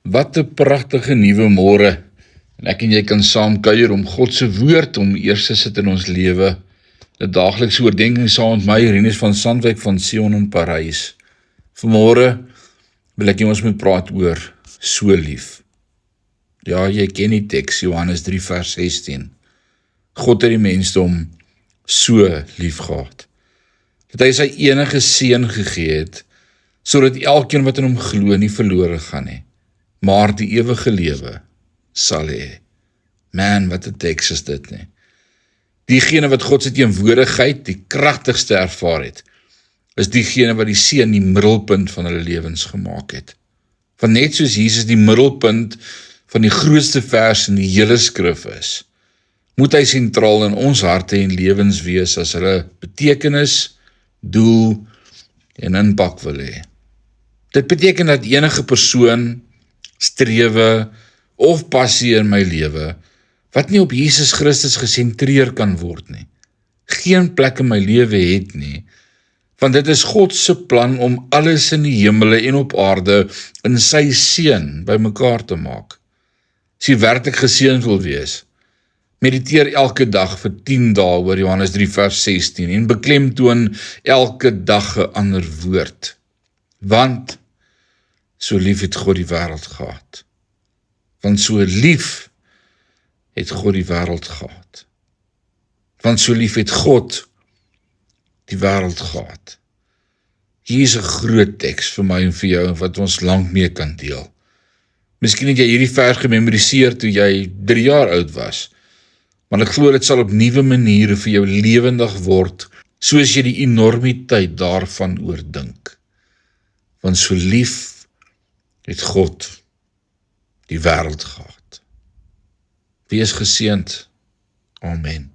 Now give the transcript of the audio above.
Wat 'n pragtige nuwe môre. En ek en jy kan saam kuier om God se woord om eers te sit in ons lewe. 'n Daaglikse oordeenking saam met my, Rinus van Sandwyk van Sion in Parys. Vanmôre wil ek ons moet praat oor so lief. Ja, jy ken die teks, Johannes 3 vers 16. God het die mensdom so lief gehad, dat hy sy enige seun gegee het, sodat elkeen wat in hom glo nie verlore gaan nie, maar die ewige lewe sal hê. Man, wat 'n teks is dit nie. Diegene wat God se teenwoordigheid die kragtigste ervaar het, is diegene wat die seun die middelpunt van hulle lewens gemaak het. Want net soos Jesus die middelpunt van die grootste vers in die hele skrif is, moet hy sentraal in ons harte en lewens wees as hulle betekenis, doel en impak wil hê. Dit beteken dat enige persoon, strewe of passie in my lewe, wat nie op Jesus Christus gesentreer kan word nie, geen plek in my lewe het nie, want dit is God se plan om alles in die hemele en op aarde in sy seun bymekaar te maak. As jy werklik geseënd wil wees, mediteer elke dag vir 10 dae oor Johannes 3 vers 16 en beklemtoon elke dag 'n ander woord. Want so lief het God die wêreld gehad. Want so lief het God die wêreld gehad. Want so lief het God die wêreld gehad. Hier is 'n groot teks vir my en vir jou wat ons lank mee kan deel. Miskien het jy hierdie vers gememoriseer toe jy 3 jaar oud was, maar ek glo dit sal op nuwe maniere vir jou lewendig word, soos jy die enormiteit daarvan oordink. Want so lief het God die wêreld gehad. Wees geseënd. Amen.